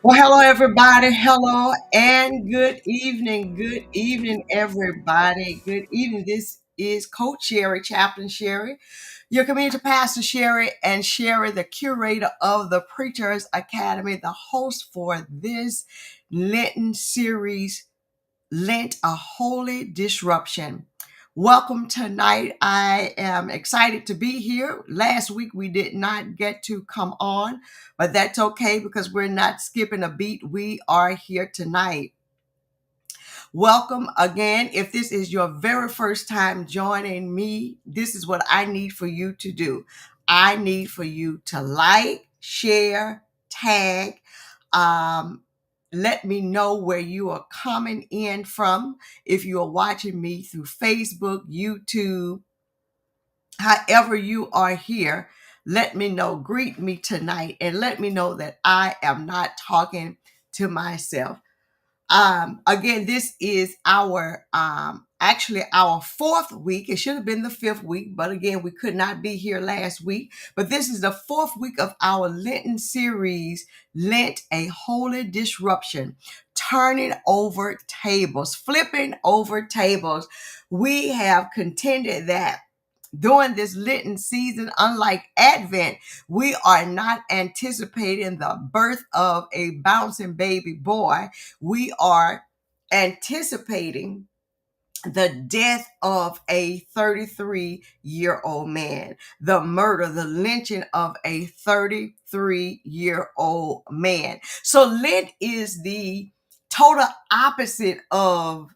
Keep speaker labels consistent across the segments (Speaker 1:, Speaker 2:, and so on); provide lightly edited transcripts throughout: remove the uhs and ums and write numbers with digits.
Speaker 1: Well, hello, everybody. Hello, and good evening. Good evening, everybody. Good evening. This is Coach Sherry, Chaplain Sherry, your community pastor Sherry, and Sherry, the curator of the Preachers Academy, the host for this Lenten series, Lent, a Holy Disruption. Welcome tonight. I am excited to be here. Last week we did not get to come on, but that's okay because we're not skipping a beat. We are here tonight. Welcome again. If this is your very first time joining me, this is what I need for you to do. I need for you to like, share, tag, um, let me know where you are coming in from. If you are watching me through Facebook, YouTube, however you are here, let me know. Greet me tonight and let me know that I am not talking to myself. Again, this is our actually our fourth week. It should have been the fifth week, but again, we could not be here last week. But this is the fourth week of our Lenten series, Lent, a Holy Disruption, turning over tables, flipping over tables. We have contended that during this Lenten season, unlike Advent, we are not anticipating the birth of a bouncing baby boy. We are anticipating the death of a 33-year-old man, the murder, the lynching of a 33-year-old man. So Lent is the total opposite of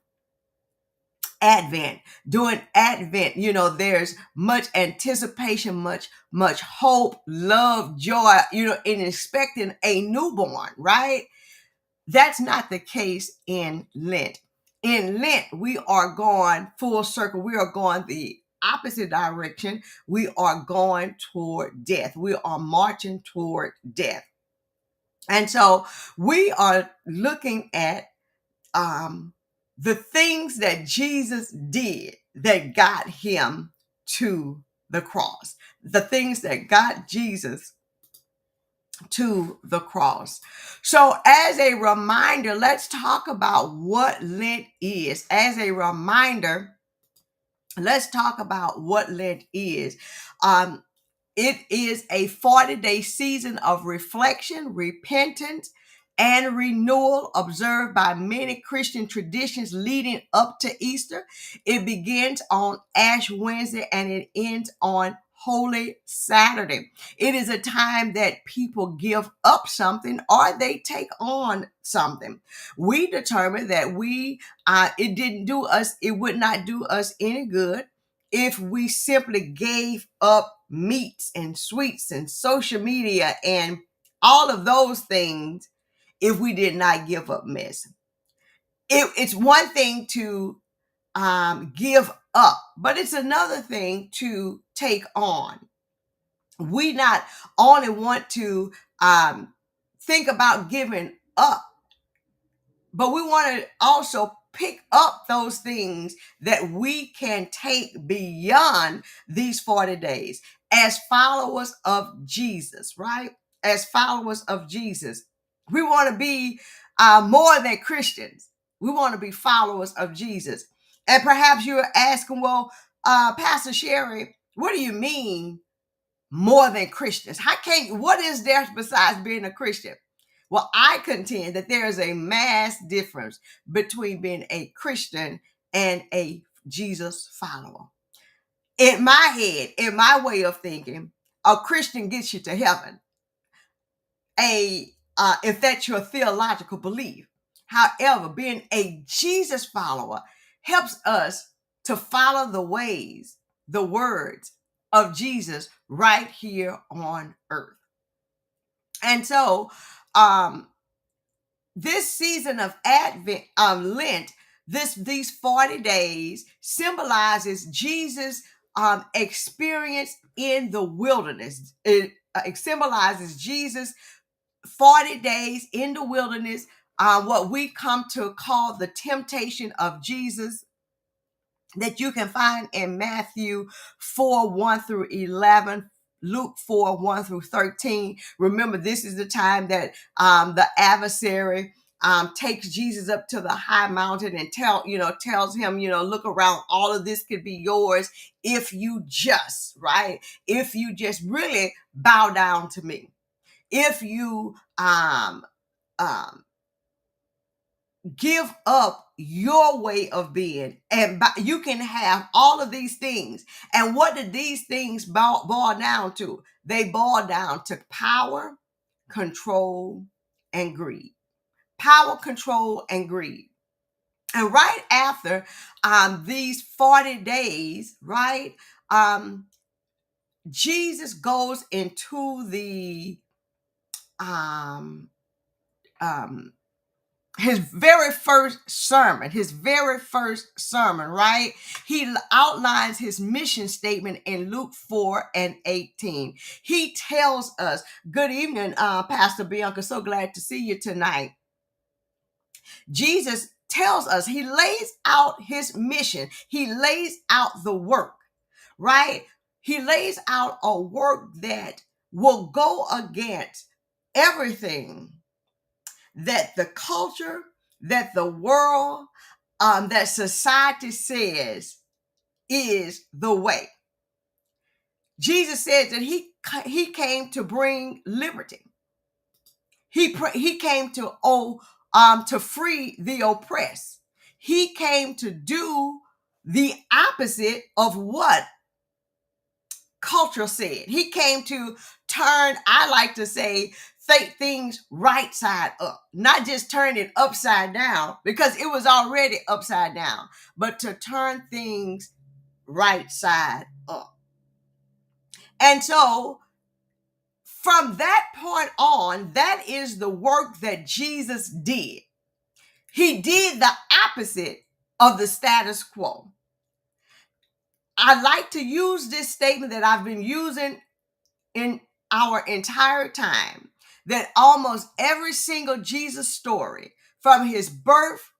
Speaker 1: Advent. During Advent, there's much anticipation, much hope, love, joy, in expecting a newborn, right? That's not the case in Lent. In Lent, we are going full circle. We are going the opposite direction. We are going toward death. We are marching toward death. And so we are looking at um, the things that Jesus did that got him to the cross, the things that got Jesus to the cross. So, as a reminder, let's talk about what Lent is. As a reminder, let's talk about what Lent is. It is a 40-day season of reflection, repentance, and renewal observed by many Christian traditions leading up to Easter. It begins on Ash Wednesday and it ends on Holy Saturday. It is a time that people give up something or they take on something. We determined that it would not do us any good if we simply gave up meats and sweets and social media and all of those things if we did not give up mess. It's one thing to give up, but it's another thing to take on. We not only want to think about giving up, but we want to also pick up those things that we can take beyond these 40 days as followers of Jesus, right? As followers of Jesus, we want to be more than Christians. We want to be followers of Jesus. And perhaps you're asking, well, Pastor Sherry, what do you mean more than Christians? What is there besides being a Christian? Well, I contend that there is a mass difference between being a Christian and a Jesus follower. In my head, in my way of thinking, a Christian gets you to heaven. If that's your theological belief. However, being a Jesus follower helps us to follow the ways, the words of Jesus right here on earth. And so, this season of Advent, Lent, these 40 days symbolizes Jesus' experience in the wilderness. It symbolizes Jesus' 40 days in the wilderness, what we come to call the temptation of Jesus, that you can find in Matthew 4:1 through 11, Luke 4, 1 through 13. Remember, this is the time that the adversary takes Jesus up to the high mountain and tells him, look around, all of this could be yours if you just, right? If you just really bow down to me. If you um give up your way of being, and you can have all of these things. And what did these things boil down to? They boil down to power, control, and greed. Power, control, and greed. And right after these 40 days, right, Jesus goes into the um, um, his very first sermon, right? He outlines his mission statement in Luke 4 and 18. He tells us, good evening, Pastor Bianca, so glad to see you tonight. Jesus tells us, he lays out his mission. He lays out the work, right? He lays out a work that will go against everything that the culture, that the world, that society says is the way. Jesus said that he came to bring liberty. He came to free the oppressed. He came to do the opposite of what culture said. He came to turn, I like to say, things right side up, not just turn it upside down, because it was already upside down, but to turn things right side up. And so from that point on, that is the work that Jesus did. He did the opposite of the status quo. I like to use this statement that I've been using in our entire time, that almost every single Jesus story, from his birth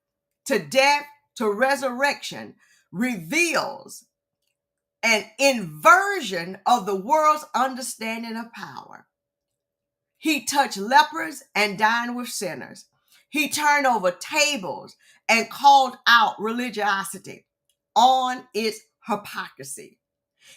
Speaker 1: to death to resurrection, reveals an inversion of the world's understanding of power. He touched lepers and dined with sinners. He turned over tables and called out religiosity on its hypocrisy.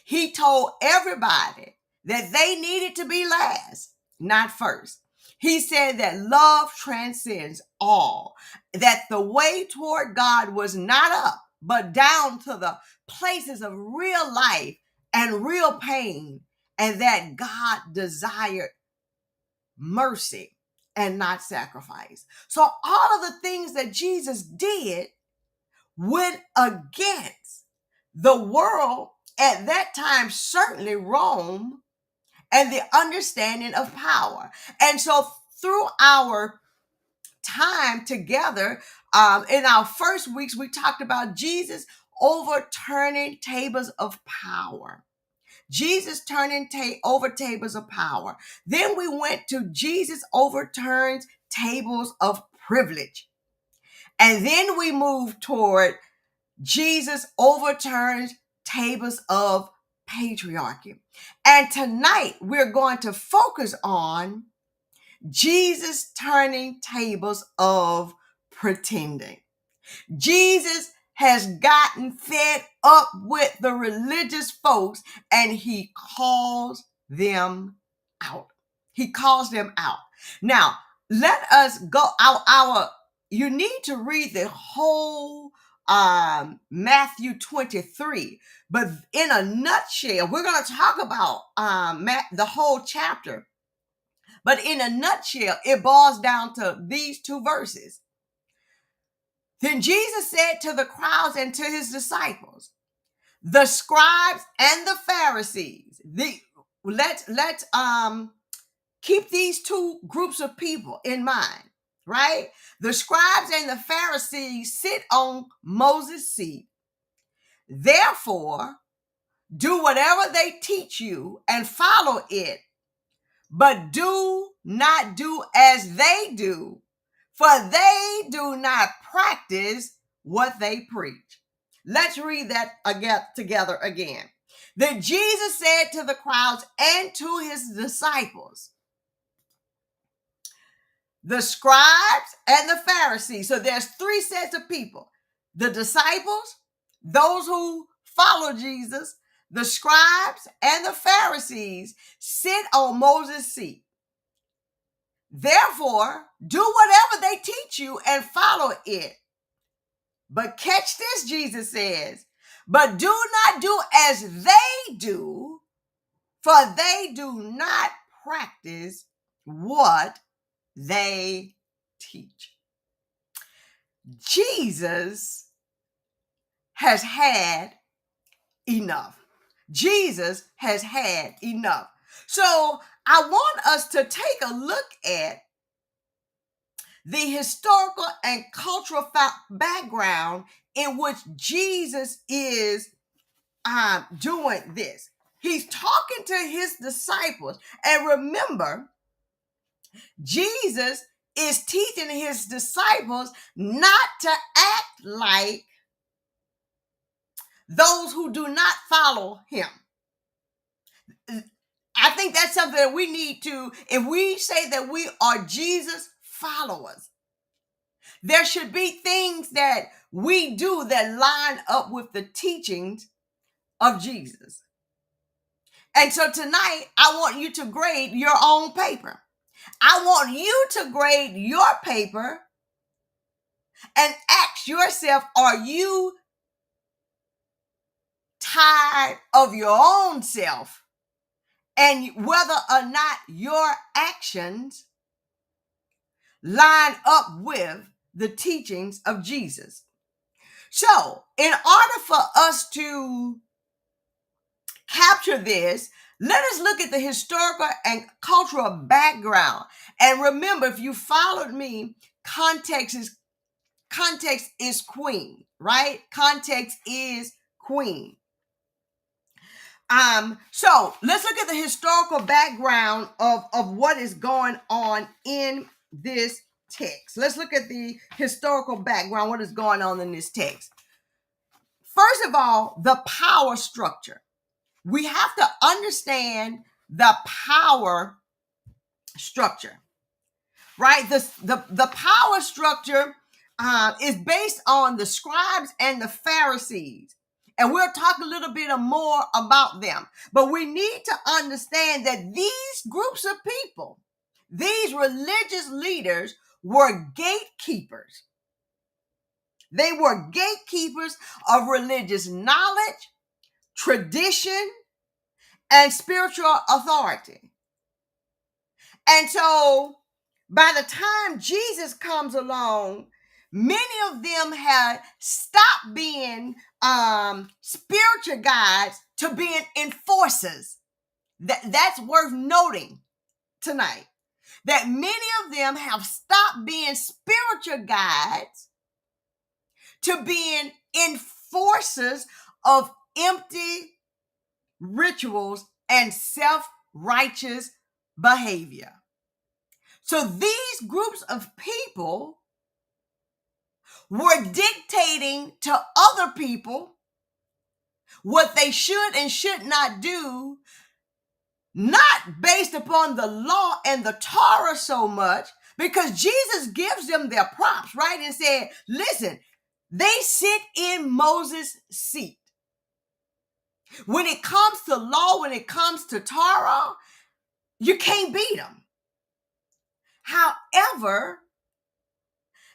Speaker 1: He told everybody that they needed to be last, not first. He said that love transcends all, that the way toward God was not up, but down to the places of real life and real pain, and that God desired mercy and not sacrifice. So all of the things that Jesus did went against the world at that time, certainly Rome, and the understanding of power. And so through our time together, in our first weeks, we talked about Jesus overturning tables of power. Jesus turning over tables of power. Then we went to Jesus overturns tables of privilege. And then we moved toward Jesus overturns tables of patriarchy. And tonight we're going to focus on Jesus turning tables of pretending. Jesus has gotten fed up with the religious folks, and he calls them out. He calls them out. Now, let us go you need to read the whole Matthew 23, but in a nutshell, we're going to talk about the whole chapter. But in a nutshell, it boils down to these two verses. Then Jesus said to the crowds and to his disciples, the scribes and the Pharisees, let's keep these two groups of people in mind, right? The scribes and the Pharisees sit on Moses' seat. Therefore, do whatever they teach you and follow it, but do not do as they do, for they do not practice what they preach. Let's read that together again. That Jesus said to the crowds and to his disciples, the scribes and the Pharisees. So there's three sets of people: the disciples, those who follow Jesus, the scribes and the Pharisees sit on Moses' seat. Therefore, do whatever they teach you and follow it. But catch this, Jesus says, but do not do as they do, for they do not practice what they teach. Jesus has had enough. Jesus has had enough. So I want us to take a look at the historical and cultural background in which Jesus is doing this. He's talking to his disciples. And remember, Jesus is teaching his disciples not to act like those who do not follow him. I think that's something that we need to, if we say that we are Jesus followers, there should be things that we do that line up with the teachings of Jesus. And so tonight, I want you to grade your own paper. I want you to grade your paper and ask yourself, are you tired of your own self and whether or not your actions line up with the teachings of Jesus? So, in order for us to capture this, let us look at the historical and cultural background. And remember, if you followed me, context is queen, right? Context is queen. So let's look at the historical background of what is going on in this text. Let's look at the historical background, what is going on in this text. First of all, the power structure. We have to understand the power structure, right? The power structure is based on the scribes and the Pharisees. And we'll talk a little bit more about them. But we need to understand that these groups of people, these religious leaders, were gatekeepers. They were gatekeepers of religious knowledge, tradition, and spiritual authority. And so by the time Jesus comes along, many of them had stopped being spiritual guides to being enforcers. That's worth noting tonight. That many of them have stopped being spiritual guides to being enforcers of empty rituals and self-righteous behavior. So these groups of people were dictating to other people what they should and should not do, not based upon the law and the Torah so much, because Jesus gives them their props, right? And said, listen, they sit in Moses' seat. When it comes to law, when it comes to Torah, you can't beat them. However,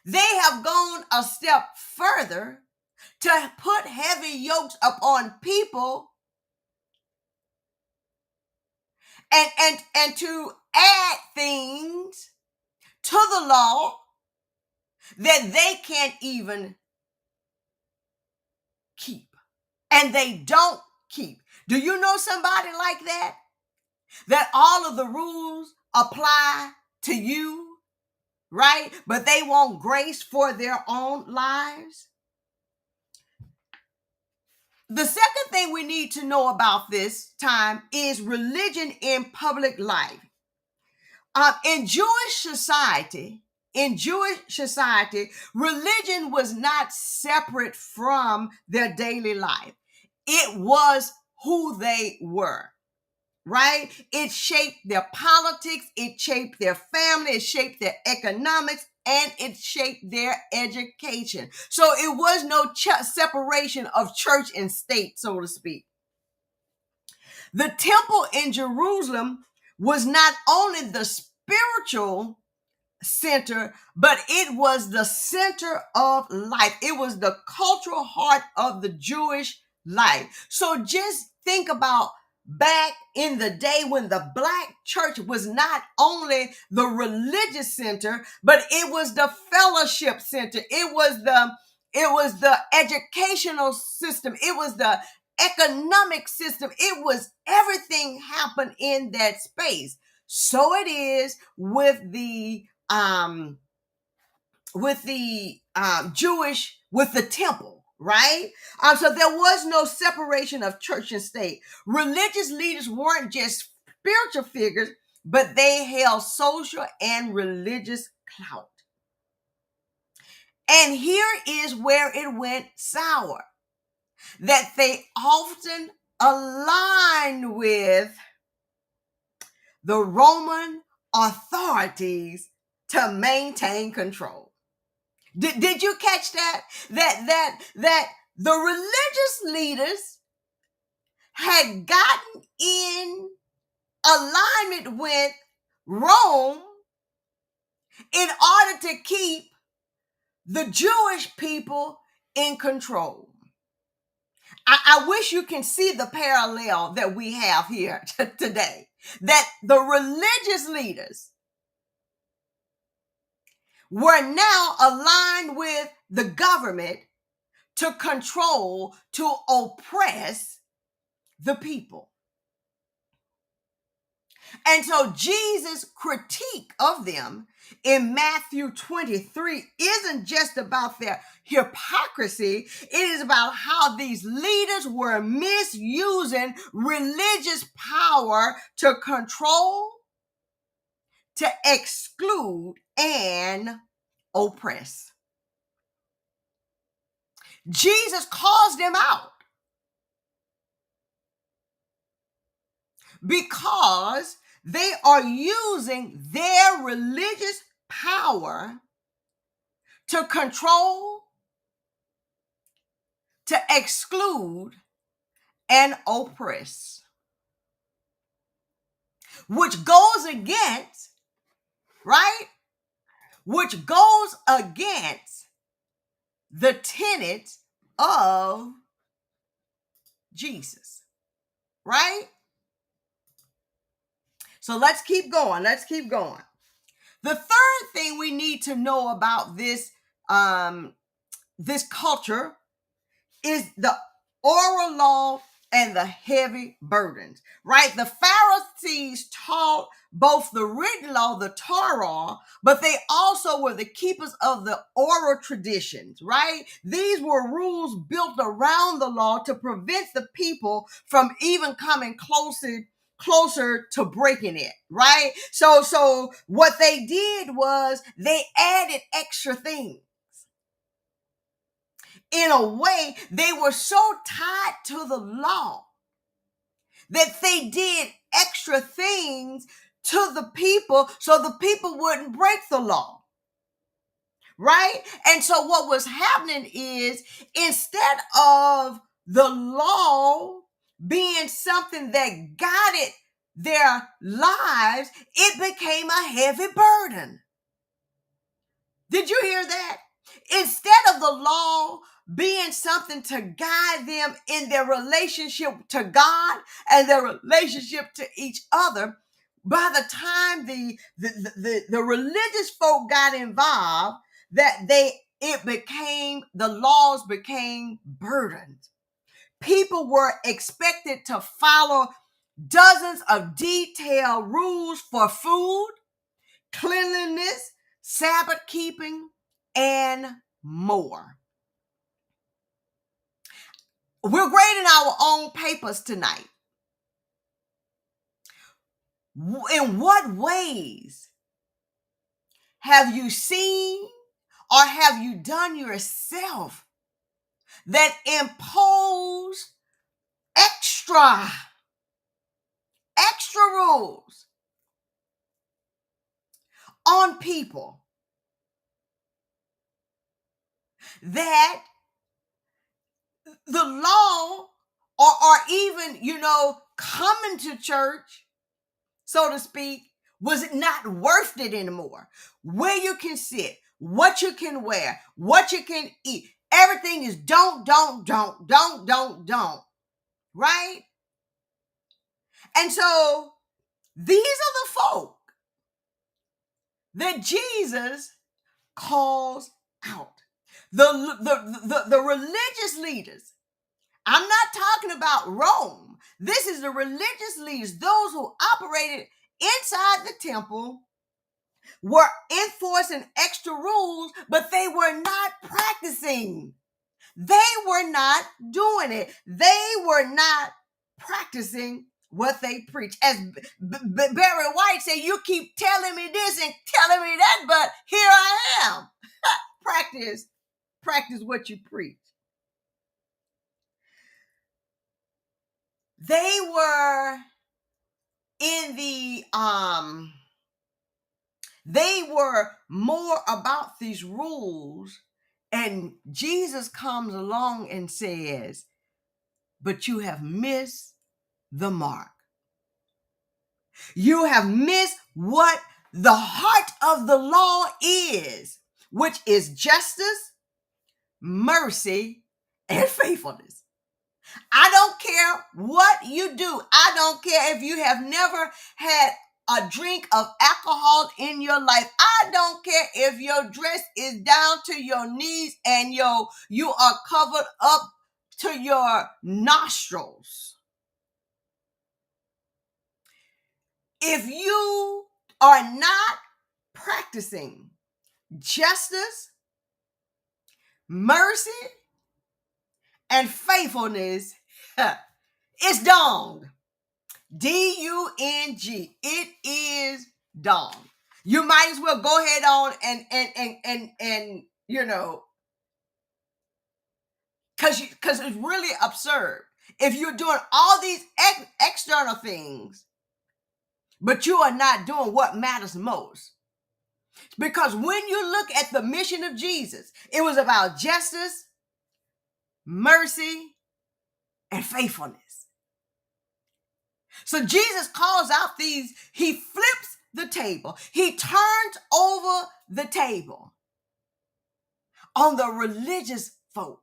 Speaker 1: they have gone a step further to put heavy yokes upon people and to add things to the law that they can't even keep. And they don't keep. Do you know somebody like that? That all of the rules apply to you, right? But they want grace for their own lives. The second thing we need to know about this time is religion in public life. In Jewish society, religion was not separate from their daily life. It was who they were, right? It shaped their politics, it shaped their family, it shaped their economics, and it shaped their education. So it was no separation of church and state, so to speak. The temple in Jerusalem was not only the spiritual center, but it was the center of life. It was the cultural heart of the Jewish life. So just think about back in the day when the Black church was not only the religious center, but it was the fellowship center. It was the educational system. It was the economic system. It was everything happened in that space. So it is Jewish, with the temple, right? So there was no separation of church and state. Religious leaders weren't just spiritual figures, but they held social and religious clout. And here is where it went sour, that they often aligned with the Roman authorities to maintain control. Did you catch that? That the religious leaders had gotten in alignment with Rome in order to keep the Jewish people in control. I wish you can see the parallel that we have here today, that the religious leaders were now aligned with the government to control, to oppress the people. And so Jesus' critique of them in Matthew 23 isn't just about their hypocrisy. It is about how these leaders were misusing religious power to control, to exclude, and oppress. Jesus calls them out because they are using their religious power to control, to exclude, and oppress, which goes against, right? Which goes against the tenets of Jesus, right? So let's keep going. The third thing we need to know about this culture is the oral law and the heavy burdens, right? The Pharisees taught both the written law, the Torah, but they also were the keepers of the oral traditions, right? These were rules built around the law to prevent the people from even coming closer to breaking it, right? So what they did was they added extra things. In a way, they were so tied to the law that they did extra things to the people so the people wouldn't break the law, right? And so what was happening is, instead of the law being something that guided their lives, it became a heavy burden. Did you hear that? Instead of the law being something to guide them in their relationship to God and their relationship to each other, by the time the religious folk got involved, the laws became burdens. People were expected to follow dozens of detailed rules for food, cleanliness, Sabbath keeping, and more. We're grading our own papers tonight. In what ways have you seen or have you done yourself that impose extra rules on people that the law or even, coming to church, so to speak, was not worth it anymore. Where you can sit, what you can wear, what you can eat. Everything is don't, right? And so these are the folk that Jesus calls out. The religious leaders. I'm not talking about Rome. This is the religious leaders, those who operated inside the temple, were enforcing extra rules, but they were not practicing. They were not doing it. They were not practicing what they preach. As Barry White said, you keep telling me this and telling me that, but here I am. Practice what you preach. They were they were more about these rules, and Jesus comes along and says, but you have missed the mark. You have missed what the heart of the law is, which is justice, mercy, and faithfulness. I don't care what you do. I don't care if you have never had a drink of alcohol in your life. I don't care if your dress is down to your knees and you are covered up to your nostrils. If you are not practicing justice, mercy, and faithfulness, it's dung. D-U-N-G. It is dung. You might as well go ahead on and because it's really absurd. If you're doing all these external things, but you are not doing what matters most. Because when you look at the mission of Jesus, it was about justice, mercy, and faithfulness. So Jesus calls out these, he flips the table. He turns over the table on the religious folk.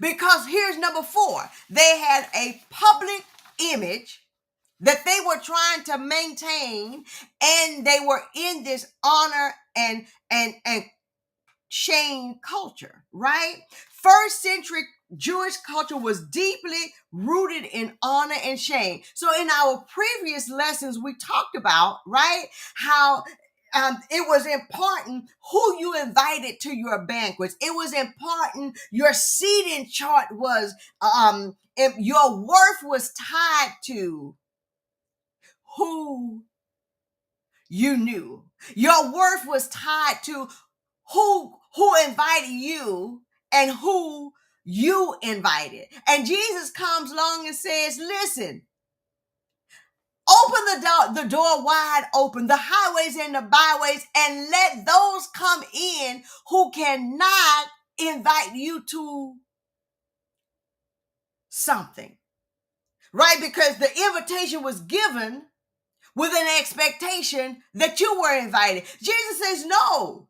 Speaker 1: Because here's number 4. They had a public image that they were trying to maintain, and they were in this honor and shame culture, right? First century Jewish culture was deeply rooted in honor and shame. So in our previous lessons, we talked about, right, how it was important who you invited to your banquets. It was important your seating chart was, if your worth was tied to who you knew. Your worth was tied to who invited you and who you invited. And Jesus comes along and says, listen, open the door wide open, the highways and the byways, and let those come in who cannot invite you to something, right? Because the invitation was given with an expectation that you were invited. Jesus says, no,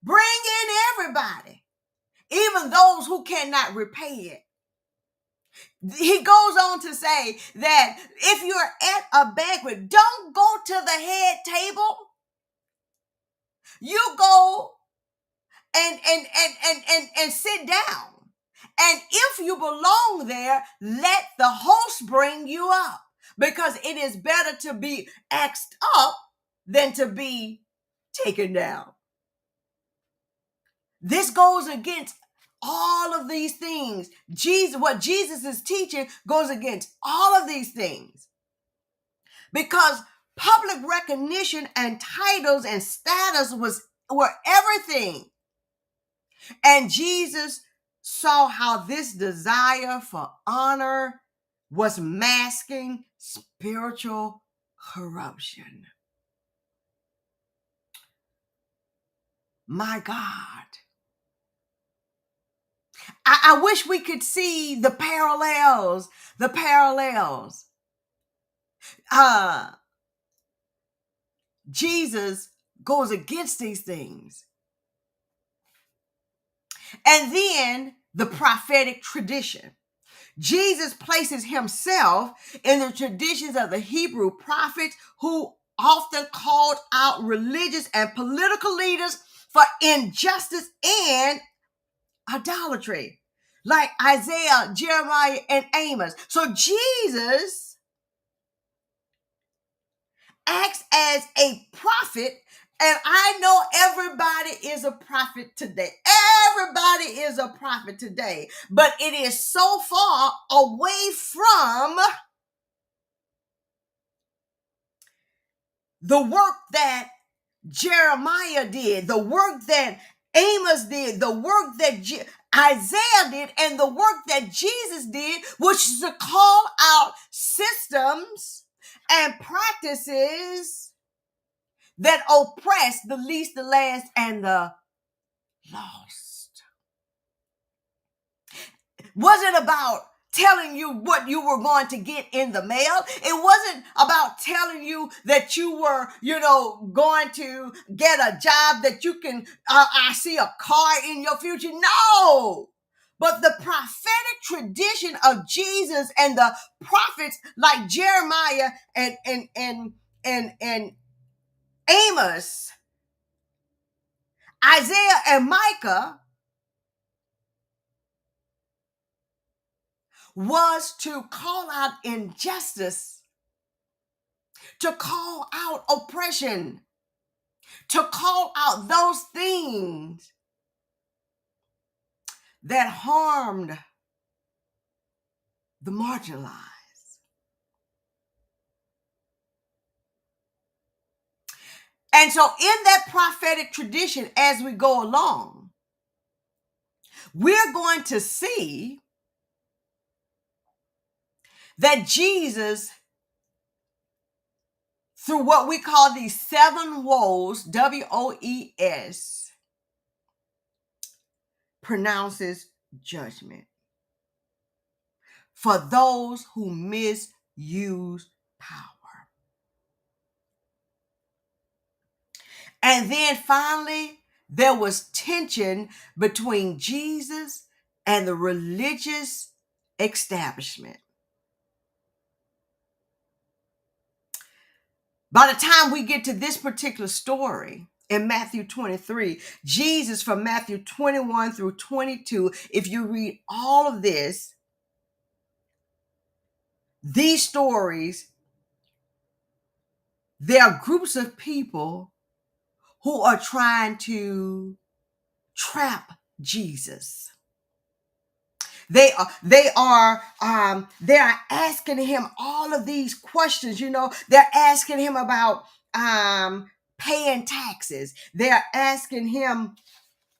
Speaker 1: bring in everybody, even those who cannot repay it. He goes on to say that if you're at a banquet, don't go to the head table. You go and sit down. And if you belong there, let the host bring you up, because it is better to be axed up than to be taken down. This goes against all of these things. What Jesus is teaching goes against all of these things, because public recognition and titles and status were everything. And Jesus saw how this desire for honor was masking spiritual corruption. My God. I wish we could see the parallels. The parallels. Jesus goes against these things. And then the prophetic tradition. Jesus places himself in the traditions of the Hebrew prophets who often called out religious and political leaders for injustice and idolatry, like Isaiah, Jeremiah, and Amos. So Jesus acts as a prophet, and I know everybody is a prophet today. Everybody is a prophet today, but it is so far away from the work that Jeremiah did, the work that Amos did, the work that Isaiah did, and the work that Jesus did, which is to call out systems and practices that oppress the least, the last, and the lost. Wasn't about telling you what you were going to get in the mail. It wasn't about telling you that you were, going to get a job, that you can, I see a car in your future. No. But the prophetic tradition of Jesus and the prophets like Jeremiah and Amos, Isaiah and Micah was to call out injustice, to call out oppression, to call out those things that harmed the marginalized. And so in that prophetic tradition, as we go along, we're going to see that Jesus, through what we call these 7 woes, WOES, pronounces judgment for those who misuse power. And then finally, there was tension between Jesus and the religious establishment. By the time we get to this particular story in Matthew 23, Jesus, from Matthew 21 through 22, if you read all of this, these stories, there are groups of people who are trying to trap Jesus. They are asking him all of these questions. They're asking him about paying taxes. They're asking him,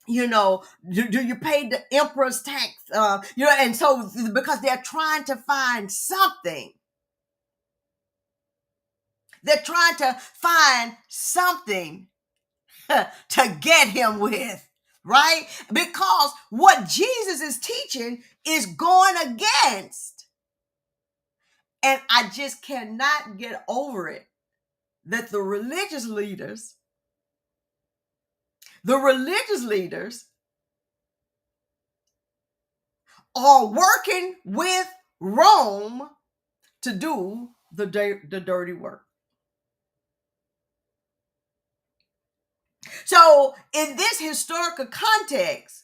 Speaker 1: do you pay the emperor's tax? And so because they're trying to find something. They're trying to find something to get him with, right? Because what Jesus is teaching is going against, and I just cannot get over it, that the religious leaders are working with Rome to do the dirty work. So in this historical context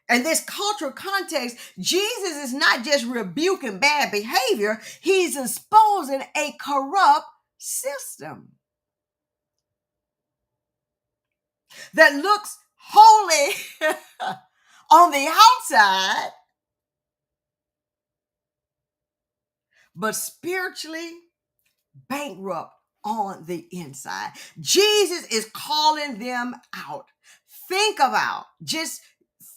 Speaker 1: and this cultural context, Jesus is not just rebuking bad behavior, he's exposing a corrupt system that looks holy on the outside, but spiritually bankrupt on the inside. Jesus is calling them out. Think about just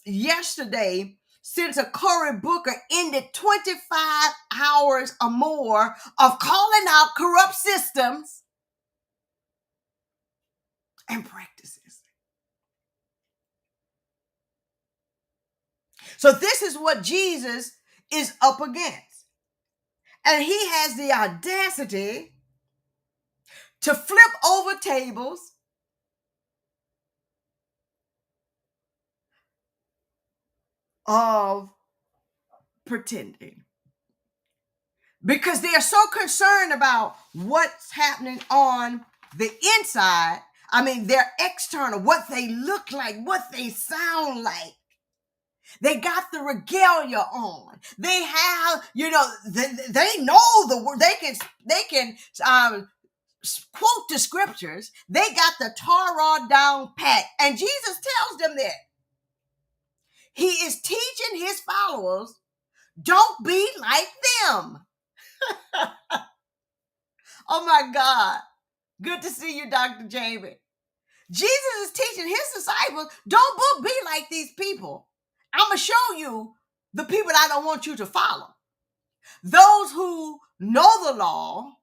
Speaker 1: yesterday, since a Cory Booker ended 25 hours or more of calling out corrupt systems and practices. So this is what Jesus is up against. And he has the audacity to flip over tables of pretending. Because they are so concerned about what's happening on the inside. I mean, they're external, what they look like, what they sound like. They got the regalia on. They have, they know the word. They can quote the scriptures. They got the Torah down pat. And Jesus tells them that he is teaching his followers, don't be like them. Oh my God. Good to see you, Dr. Jamie. Jesus is teaching his disciples, don't be like these people. I'm going to show you the people I don't want you to follow. Those who know the law,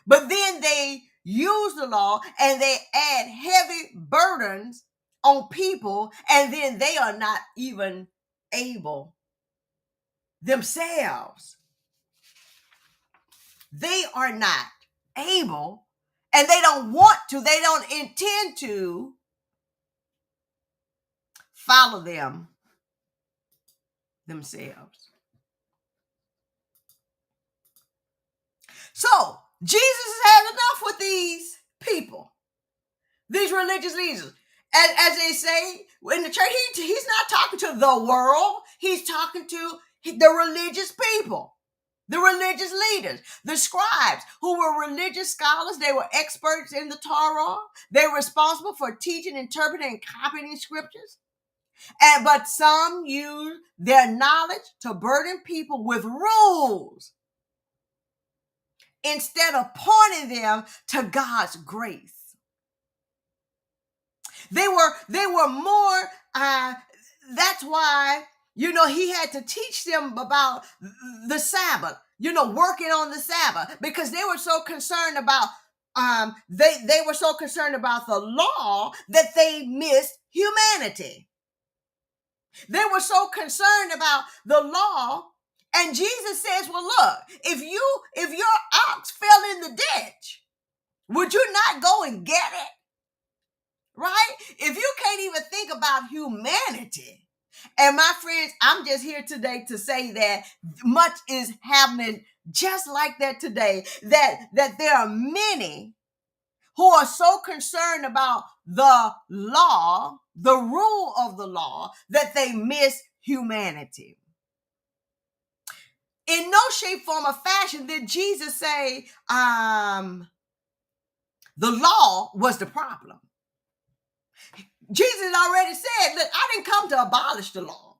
Speaker 1: but then they use the law and they add heavy burdens on people, and then they are not even able themselves. They are not able, and they don't want to, they don't intend to follow them themselves. So Jesus has had enough with these people, these religious leaders. And as they say in the church, he's not talking to the world. He's talking to the religious people, the religious leaders, the scribes, who were religious scholars. They were experts in the Torah. They were responsible for teaching, interpreting, and copying scriptures. But some use their knowledge to burden people with rules instead of pointing them to God's grace. They were more, that's why, he had to teach them about the Sabbath, working on the Sabbath, because they were so concerned about, they were so concerned about the law that they missed humanity. They were so concerned about the law. And Jesus says, well, look, if your ox fell in the ditch, would you not go and get it? Right? If you can't even think about humanity. And my friends, I'm just here today to say that much is happening just like that today, that there are many who are so concerned about the law, the rule of the law, that they miss humanity. In no shape, form, or fashion did Jesus say the law was the problem. Jesus already said, look, I didn't come to abolish the law.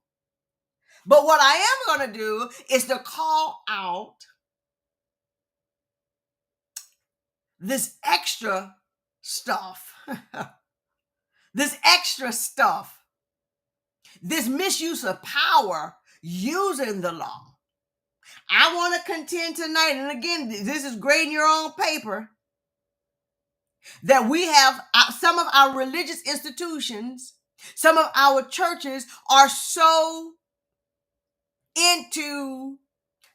Speaker 1: But what I am going to do is to call out this extra stuff, this misuse of power using the law. I want to contend tonight, and again, this is grading your own paper, that we have some of our religious institutions, some of our churches are so into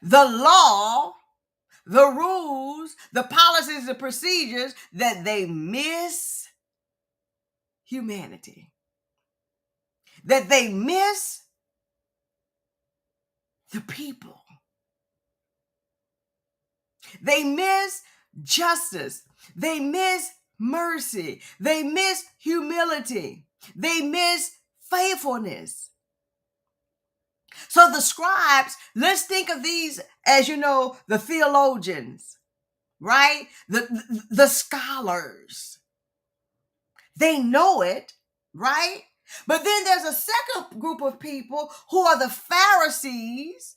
Speaker 1: the law, the rules, the policies, the procedures, that they miss humanity, that they miss the people. They miss justice. They miss mercy. They miss humility. They miss faithfulness. So the scribes, let's think of these as, the theologians, right? The scholars. They know it, right? But then there's a second group of people who are the Pharisees,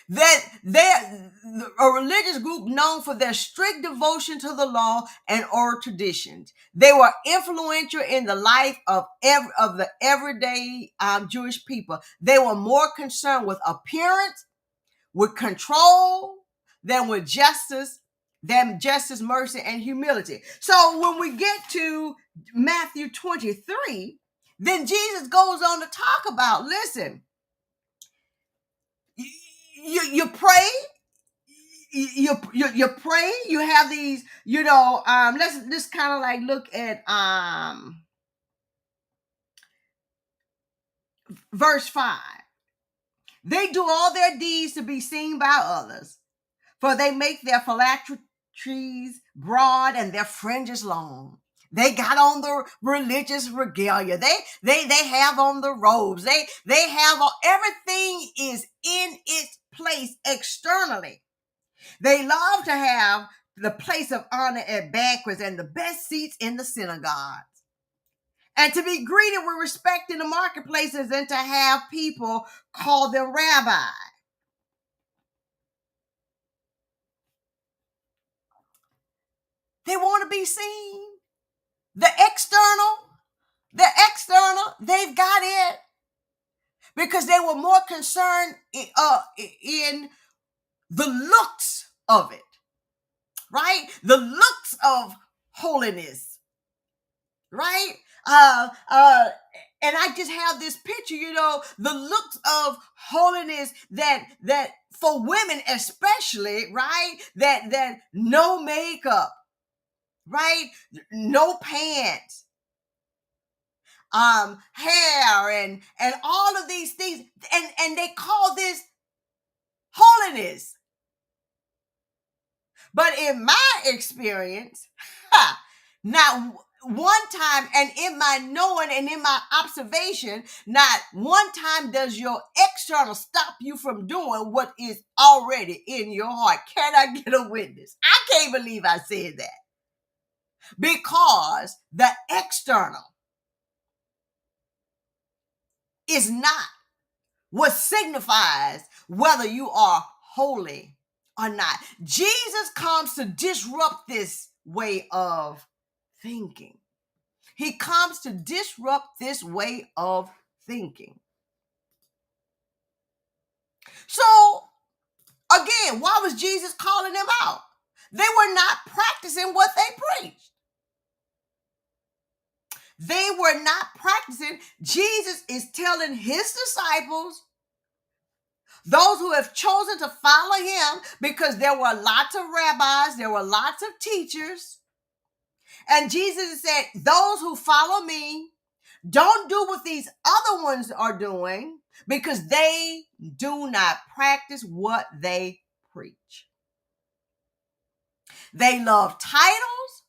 Speaker 1: That they're a religious group known for their strict devotion to the law and oral traditions. They were influential in the life of the everyday Jewish people. They were more concerned with appearance, with control, than justice, mercy, and humility. So when we get to Matthew 23, then Jesus goes on to talk about, listen, you pray, you pray, you have these, let's just kind of like look at verse 5. They do all their deeds to be seen by others, for they make their phylacteries broad and their fringes long. They got on the religious regalia. They have on the robes. They have everything is in its place externally. They love to have the place of honor at banquets and the best seats in the synagogues, and to be greeted with respect in the marketplaces, and to have people call them rabbi. They want to be seen. The external, they've got it because they were more concerned in the looks of it, right? The looks of holiness, right? And I just have this picture, the looks of holiness that for women especially, right? That no makeup, right? No pants, hair, and all of these things, and they call this holiness. But in my experience, not one time, and in my knowing and in my observation, not one time does your external stop you from doing what is already in your heart. Can I get a witness? I can't believe I said that. Because the external is not what signifies whether you are holy or not. Jesus comes to disrupt this way of thinking. He comes to disrupt this way of thinking. So, again, why was Jesus calling them out? They were not practicing what they preached. They were not practicing. Jesus is telling his disciples, those who have chosen to follow him, because there were lots of rabbis, there were lots of teachers. And Jesus said, those who follow me, don't do what these other ones are doing, because they do not practice what they preach. They love titles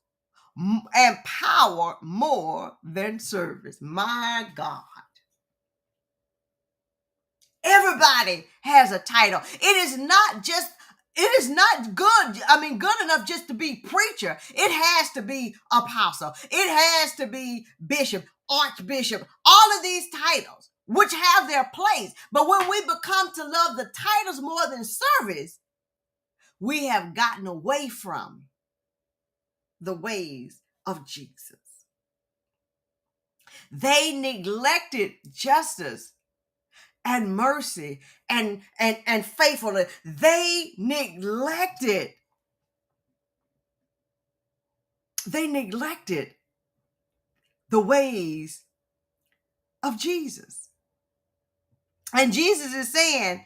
Speaker 1: and power more than service. My God. Everybody has a title. It is not good enough just to be preacher. It has to be apostle. It has to be bishop, archbishop, all of these titles, which have their place. But when we become to love the titles more than service, we have gotten away from the ways of Jesus. They neglected justice and mercy and faithfulness. They neglected the ways of Jesus. And Jesus is saying,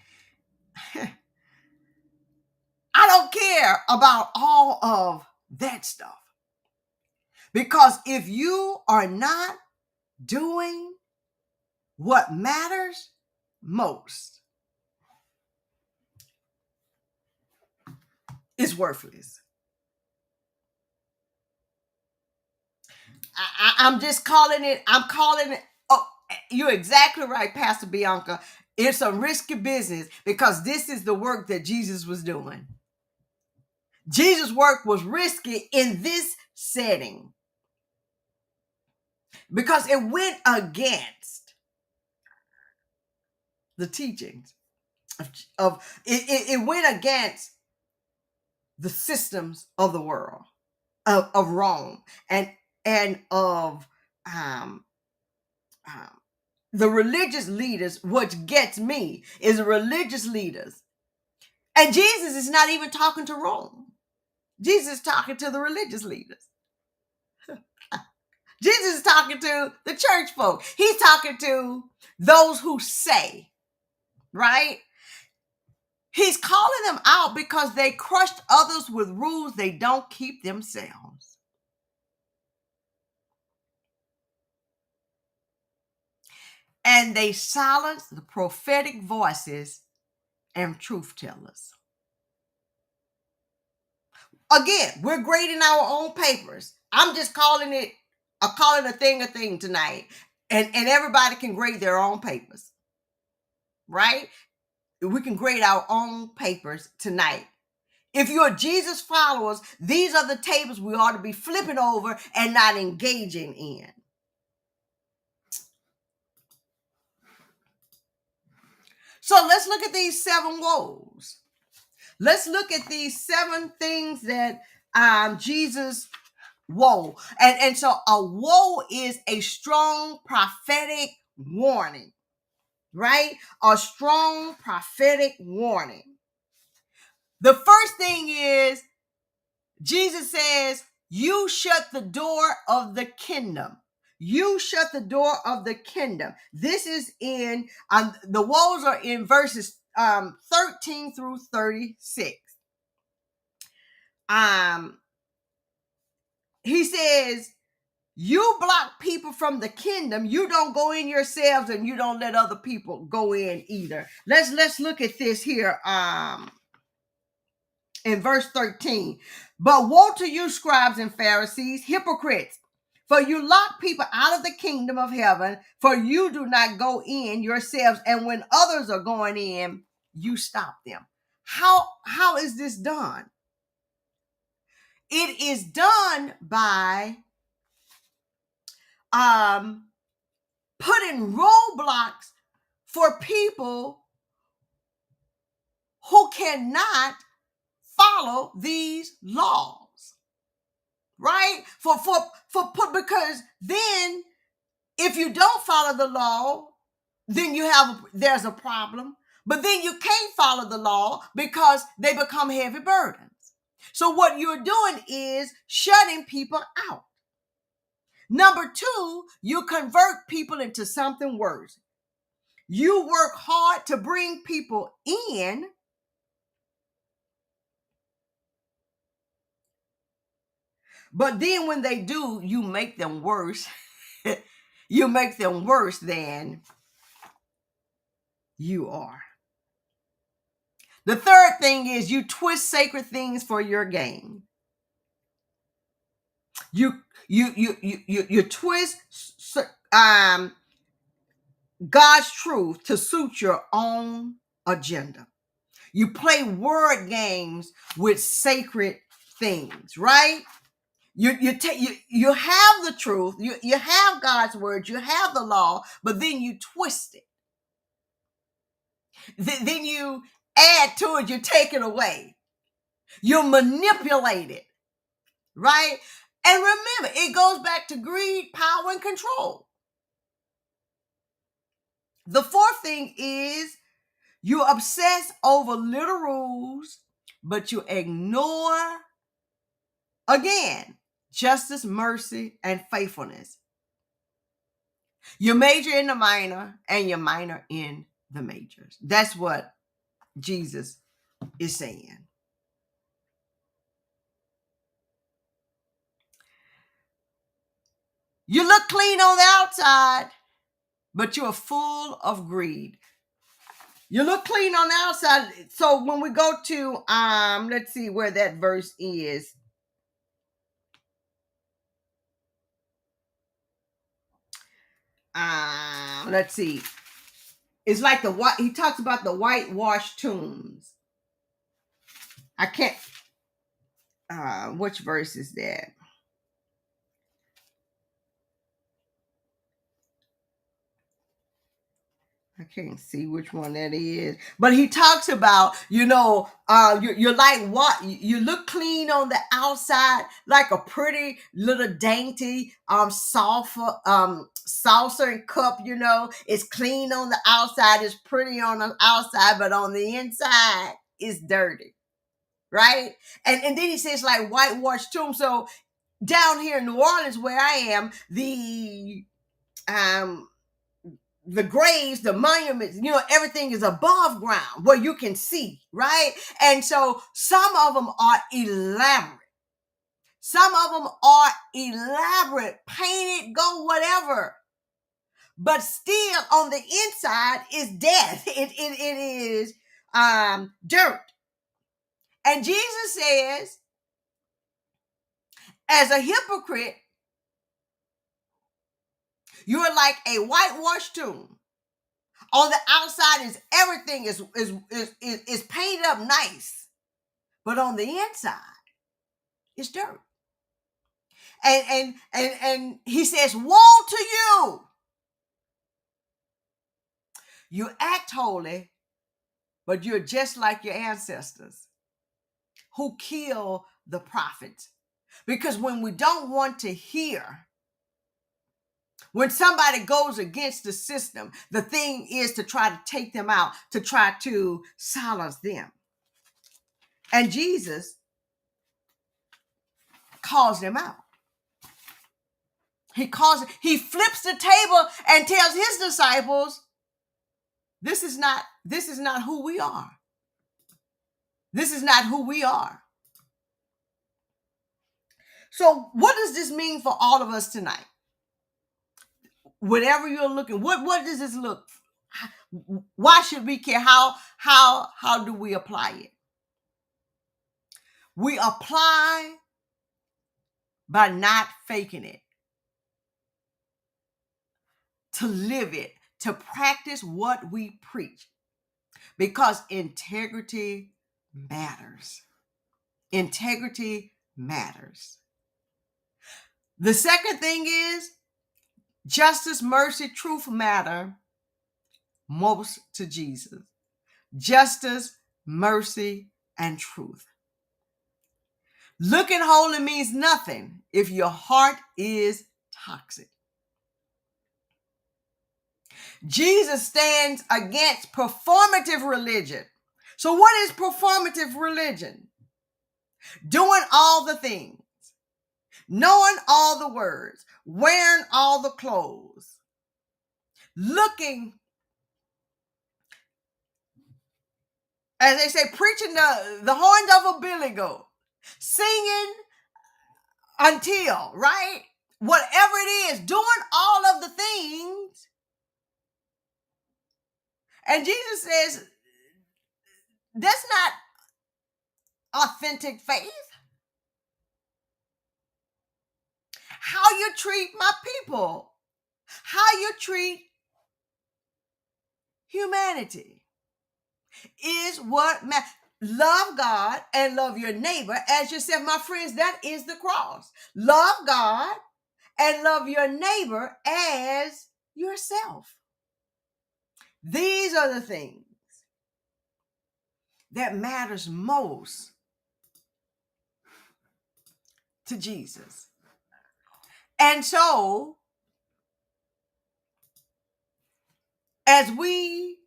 Speaker 1: I don't care about all of that stuff. Because if you are not doing what matters most, it's worthless. I'm calling it. Oh, you're exactly right, Pastor Bianca. It's a risky business because this is the work that Jesus was doing. Jesus' work was risky in this setting because it went against the teachings of it went against the systems of the world, of Rome, and of um, um, the religious leaders. What gets me is the religious leaders, and Jesus is not even talking to Rome. Jesus is talking to the religious leaders. Jesus is talking to the church folk. He's talking to those who say, right? He's calling them out because they crushed others with rules they don't keep themselves. And they silence the prophetic voices and truth tellers. Again, we're grading our own papers. I'm just calling a thing tonight. And everybody can grade their own papers, right? We can grade our own papers tonight. If you're Jesus followers, these are the tables we ought to be flipping over and not engaging in. So let's look at these 7 woes. Let's look at these 7 things that Jesus woe. And so a woe is a strong prophetic warning, right? A strong prophetic warning. The first thing is Jesus says, you shut the door of the kingdom. You shut the door of the kingdom. This is in, the woes are in verses 13 through 36. He says, you block people from the kingdom. You don't go in yourselves and you don't let other people go in either. Let's look at this here. In verse 13, but woe to you, scribes and Pharisees, hypocrites, for you lock people out of the kingdom of heaven, for you do not go in yourselves, and when others are going in, you stop them. How is this done? It is done by putting roadblocks for people who cannot follow these laws, right? Because then if you don't follow the law, then there's a problem. But then you can't follow the law because they become heavy burdens. So what you're doing is shutting people out. Number 2, you convert people into something worse. You work hard to bring people in, but then when they do, you make them worse. You make them worse than you are. The third thing is you twist sacred things for your gain. You twist God's truth to suit your own agenda. You play word games with sacred things, right? You have the truth, you have God's word, you have the law, but then you twist it. Then you add to it, you take it away. You manipulate it, right? And remember, it goes back to greed, power, and control. The fourth thing is you obsess over little rules, but you ignore, again, justice, mercy, and faithfulness. You major in the minor and you minor in the majors. That's what Jesus is saying. You look clean on the outside, but you're full of greed. You look clean on the outside. So when we go to, let's see where that verse is. Let's see. It's like he talks about the whitewashed tombs. I can't, which verse is that? I can't see which one that is, but he talks about, you're like what you look clean on the outside, like a pretty little dainty saucer and cup. It's clean on the outside, it's pretty on the outside, but on the inside it's dirty, right? And then he says like whitewashed tomb. So down here in New Orleans, where I am, um the graves, the monuments, everything is above ground where you can see, right? And so some of them are elaborate. Some of them are elaborate, painted, go whatever. But still on the inside is death. It is dirt. And Jesus says, as a hypocrite, you're like a whitewashed tomb. On the outside is everything is painted up nice, but on the inside it's dirt. And he says, "Woe to you! You act holy, but you're just like your ancestors who kill the prophets." Because when we don't want to hear, when somebody goes against the system, the thing is to try to take them out, to try to silence them. And Jesus calls them out. He flips the table and tells his disciples, this is not who we are. This is not who we are. So what does this mean for all of us tonight? Whatever you're looking, what does this look? Why should we care? How do we apply it? We apply by not faking it, to live it, to practice what we preach, because integrity matters. Integrity matters. The second thing is justice, mercy, truth matter most to Jesus. Justice, mercy, and truth. Looking holy means nothing if your heart is toxic. Jesus stands against performative religion. So what is performative religion? Doing all the things, knowing all the words, wearing all the clothes, looking, as they say, preaching the horns of a billy goat, singing until, right? Whatever it is, doing all of the things. And Jesus says, that's not authentic faith. How you treat my people, how you treat humanity is what matters. Love God and love your neighbor as yourself. My friends, that is the cross. Love God and love your neighbor as yourself. These are the things that matters most to Jesus. And so, as we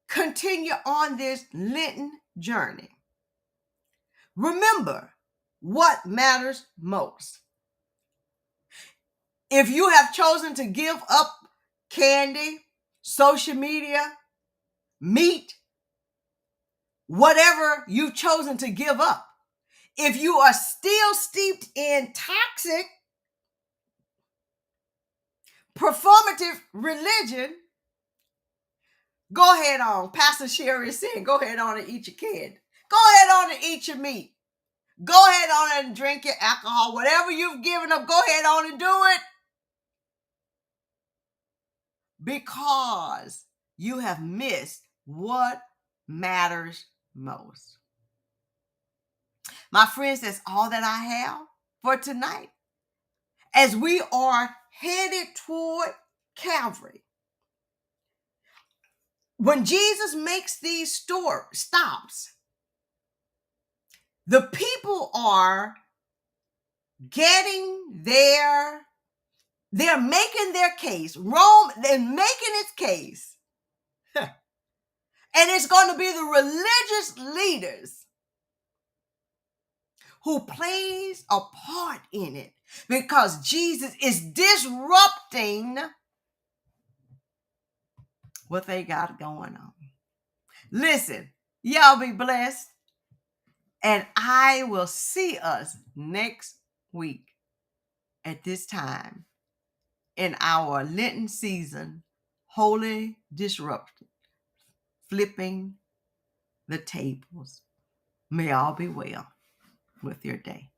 Speaker 1: continue on this Lenten journey, remember what matters most. If you have chosen to give up candy, social media, meat, whatever you've chosen to give up, if you are still steeped in toxic, performative religion, go ahead on. Pastor Sherry is saying, go ahead on and eat your candy. Go ahead on and eat your meat. Go ahead on and drink your alcohol. Whatever you've given up, go ahead on and do it. Because you have missed what matters most. My friends, that's all that I have for tonight. As we are headed toward Calvary, when Jesus makes these stops, the people are getting they're making their case. Rome, they're making its case. And it's going to be the religious leaders who plays a part in it, because Jesus is disrupting what they got going on. Listen, y'all be blessed, and I will see us next week at this time in our Lenten season, Holy Disruption, flipping the tables. May all be well with your day.